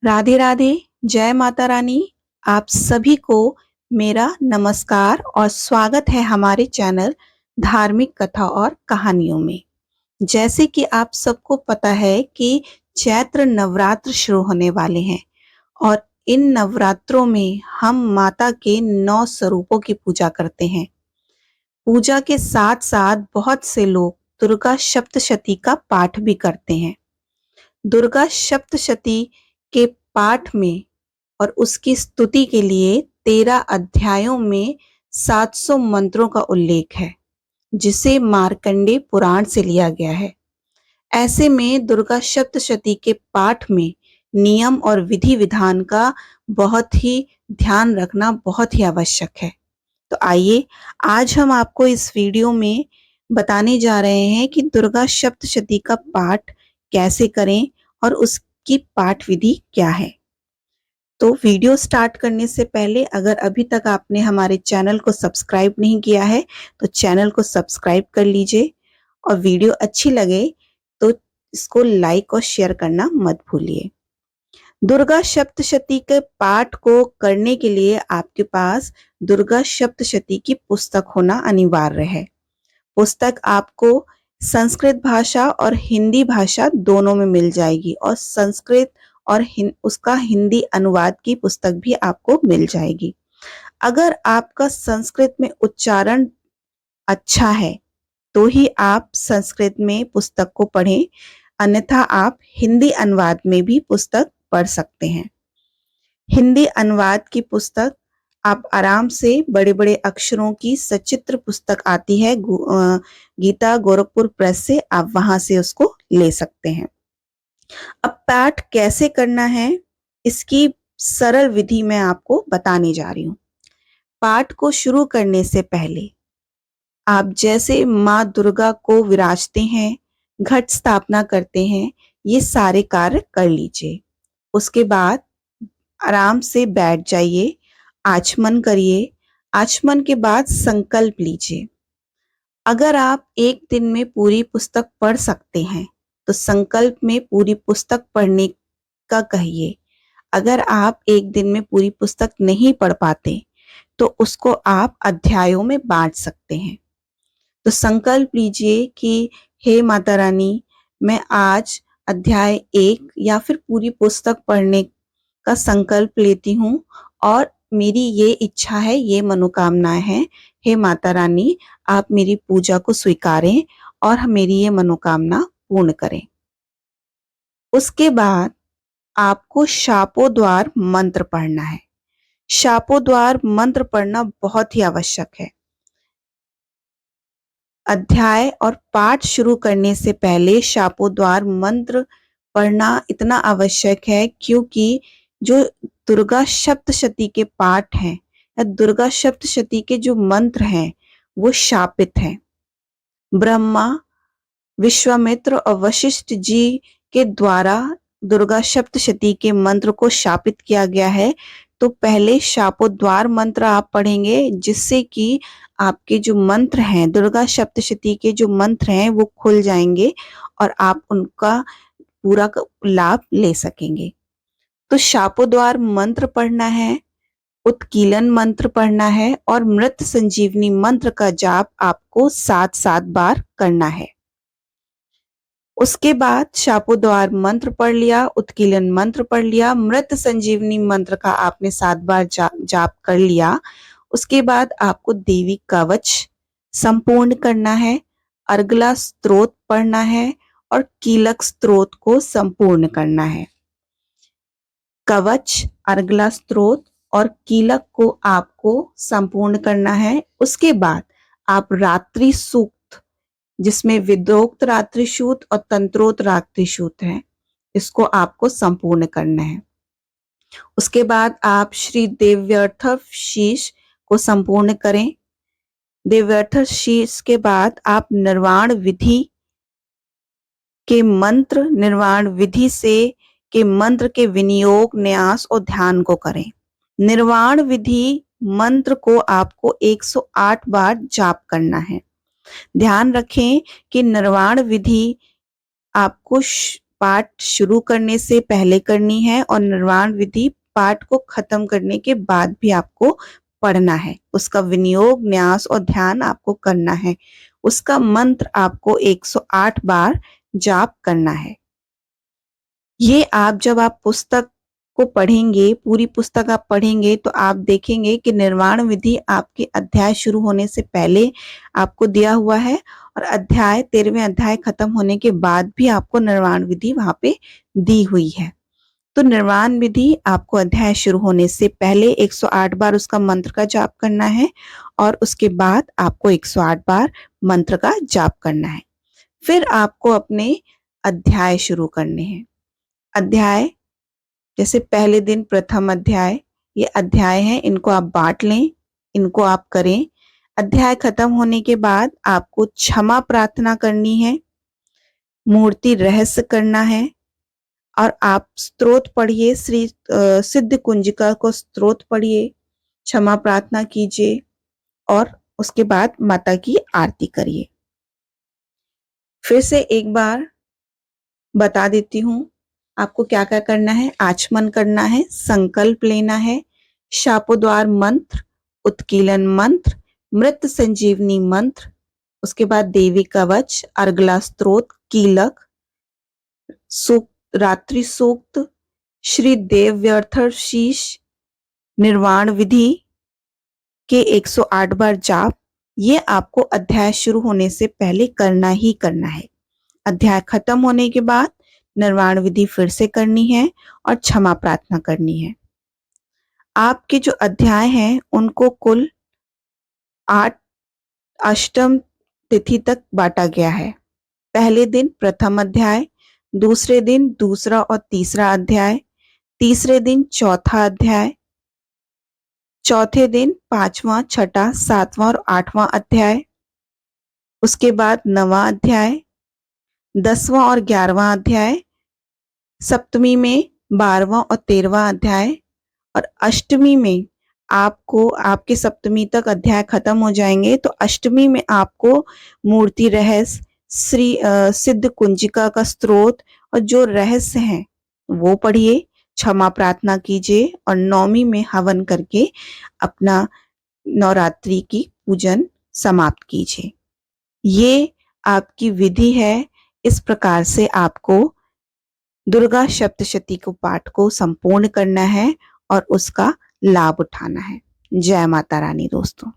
राधे राधे। जय माता रानी। आप सभी को मेरा नमस्कार और स्वागत है हमारे चैनल धार्मिक कथा और कहानियों में। जैसे कि आप सबको पता है कि चैत्र नवरात्र शुरू होने वाले हैं और इन नवरात्रों में हम माता के 9 स्वरूपों की पूजा करते हैं। पूजा के साथ साथ बहुत से लोग दुर्गा सप्तशती का पाठ भी करते हैं। दुर्गा सप्तशती के पाठ में और उसकी स्तुति के लिए 13 अध्यायों में 700 मंत्रों का उल्लेख है, जिसे मार्कंडे पुराण से लिया गया है। ऐसे में दुर्गा सप्तशती के पाठ में नियम और विधि विधान का बहुत ही ध्यान रखना बहुत ही आवश्यक है। तो आइए आज हम आपको इस वीडियो में बताने जा रहे हैं कि दुर्गा सप्तशती का पाठ कैसे करें और उसकी पाठ विधि क्या है। तो वीडियो स्टार्ट करने से पहले अगर अभी तक आपने हमारे चैनल को सब्सक्राइब नहीं किया है तो चैनल को सब्सक्राइब कर लीजिए और वीडियो अच्छी लगे तो इसको लाइक और शेयर करना मत भूलिए। दुर्गा सप्तशती के पाठ को करने के लिए आपके पास दुर्गा सप्तशती की पुस्तक होना अनिवार्य है। पुस्तक आपको संस्कृत भाषा और हिंदी भाषा दोनों में मिल जाएगी और संस्कृत और उसका हिंदी अनुवाद की पुस्तक भी आपको मिल जाएगी। अगर आपका संस्कृत में उच्चारण अच्छा है तो ही आप संस्कृत में पुस्तक को पढ़ें, अन्यथा आप हिंदी अनुवाद में भी पुस्तक पढ़ सकते हैं। हिंदी अनुवाद की पुस्तक आप आराम से बड़े बड़े अक्षरों की सचित्र पुस्तक आती है गीता गोरखपुर प्रेस से, आप वहां से उसको ले सकते हैं। अब पाठ कैसे करना है इसकी सरल विधि मैं आपको बताने जा रही हूँ। पाठ को शुरू करने से पहले आप जैसे माँ दुर्गा को विराजते हैं, घट स्थापना करते हैं, ये सारे कार्य कर लीजिए। उसके बाद आराम से बैठ जाइए, आचमन करिए। आचमन के बाद संकल्प लीजिए। अगर आप एक दिन में पूरी पुस्तक पढ़ सकते हैं तो संकल्प में पूरी पुस्तक पढ़ने का कहिए। अगर आप एक दिन में पूरी पुस्तक नहीं पढ़ पाते तो उसको आप अध्यायों में बांट सकते हैं। तो संकल्प लीजिए कि हे माता रानी, मैं आज अध्याय 1 या फिर पूरी पुस्तक पढ़ने का संकल्प लेती हूँ और मेरी ये इच्छा है, ये मनोकामनाएं हैं। हे माता रानी, आप मेरी पूजा को स्वीकारें और मेरी ये मनोकामना पूर्ण करें। उसके बाद आपको शापोद्वार मंत्र पढ़ना है। शापोद्वार मंत्र पढ़ना बहुत ही आवश्यक है। अध्याय और पाठ शुरू करने से पहले शापोद्वार मंत्र पढ़ना इतना आवश्यक है क्योंकि जो दुर्गा सप्तशती के पाठ हैं या दुर्गा सप्तशती के जो मंत्र हैं वो शापित हैं। ब्रह्मा, विश्वामित्र और वशिष्ठ जी के द्वारा दुर्गा सप्तशती के मंत्र को शापित किया गया है। तो पहले शापोद्वार मंत्र आप पढ़ेंगे जिससे कि आपके जो मंत्र हैं, दुर्गा सप्तशती के जो मंत्र हैं वो खुल जाएंगे और आप उनका पूरा लाभ ले सकेंगे। तो शापोद्वार मंत्र पढ़ना है, उत्कीलन मंत्र पढ़ना है और मृत संजीवनी मंत्र का जाप आपको 7-7 बार करना है। उसके बाद शापोद्वार मंत्र पढ़ लिया, उत्कीलन मंत्र पढ़ लिया, मृत संजीवनी मंत्र का आपने 7 बार जाप कर लिया। उसके बाद आपको देवी कवच संपूर्ण करना है, अर्गला स्तोत्र पढ़ना है और कीलक स्तोत्र को संपूर्ण करना है। कवच, अर्गला स्तोत्र और कीलक को आपको संपूर्ण करना है। उसके बाद आप रात्रि सूक्त, जिसमें वेदोक्त रात्रि सूक्त और तंत्रोक्त रात्रि सूक्त है, इसको आपको संपूर्ण करना है। उसके बाद आप श्री देव्यर्थ शीश को संपूर्ण करें। देव्यर्थ शीश के बाद आप निर्वाण विधि के मंत्र, निर्वाण विधि से के मंत्र के विनियोग, न्यास और ध्यान को करें। निर्वाण विधि मंत्र को आपको 108 बार जाप करना है। ध्यान रखें कि निर्वाण विधि आपको पाठ शुरू करने से पहले करनी है और निर्वाण विधि पाठ को खत्म करने के बाद भी आपको पढ़ना है। उसका विनियोग, न्यास और ध्यान आपको करना है। उसका मंत्र आपको 108 बार जाप करना है। ये जब आप पुस्तक को पढ़ेंगे, पूरी पुस्तक आप पढ़ेंगे तो आप देखेंगे कि निर्वाण विधि आपके अध्याय शुरू होने से पहले आपको दिया हुआ है और 13वें अध्याय खत्म होने के बाद भी आपको निर्वाण विधि वहां पे दी हुई है। तो निर्वाण विधि आपको अध्याय शुरू होने से पहले 108 बार उसका मंत्र का जाप करना है और उसके बाद आपको 108 बार मंत्र का जाप करना है। फिर आपको अपने अध्याय शुरू करने हैं। अध्याय जैसे पहले दिन प्रथम अध्याय, ये अध्याय है, इनको आप बांट लें, इनको आप करें। अध्याय खत्म होने के बाद आपको क्षमा प्रार्थना करनी है, मूर्ति रहस्य करना है और आप स्तोत्र पढ़िए, श्री सिद्ध कुंजिका को स्तोत्र पढ़िए, क्षमा प्रार्थना कीजिए और उसके बाद माता की आरती करिए। फिर से एक बार बता देती हूँ आपको क्या क्या करना है। आचमन करना है, संकल्प लेना है, शापोद्वार मंत्र, उत्कीलन मंत्र, मृत संजीवनी मंत्र, उसके बाद देवी कवच, अर्गला स्तोत्र, कीलक सूक्त, रात्रि सूक्त, श्री देव व्यर्थर शीश, निर्वाण विधि के 108 बार जाप, ये आपको अध्याय शुरू होने से पहले करना ही करना है। अध्याय खत्म होने के बाद निर्वाण विधि फिर से करनी है और क्षमा प्रार्थना करनी है। आपके जो अध्याय हैं उनको कुल 8 अष्टम तिथि तक बांटा गया है। पहले दिन प्रथम अध्याय, दूसरे दिन दूसरा और तीसरा अध्याय, तीसरे दिन चौथा अध्याय, चौथे दिन 5वां, छठा, 7वां और 8वां अध्याय, उसके बाद 9वां अध्याय, 10वां और 11वां अध्याय, सप्तमी में 12वां और 13वां अध्याय और अष्टमी में आपको आपके सप्तमी तक अध्याय खत्म हो जाएंगे तो अष्टमी में आपको मूर्ति रहस्य, श्री सिद्ध कुंजिका का स्तोत्र और जो रहस्य हैं वो पढ़िए, क्षमा प्रार्थना कीजिए और नवमी में हवन करके अपना नवरात्रि की पूजन समाप्त कीजिए। ये आपकी विधि है। इस प्रकार से आपको दुर्गा सप्तशती को पाठ को संपूर्ण करना है और उसका लाभ उठाना है। जय माता रानी दोस्तों।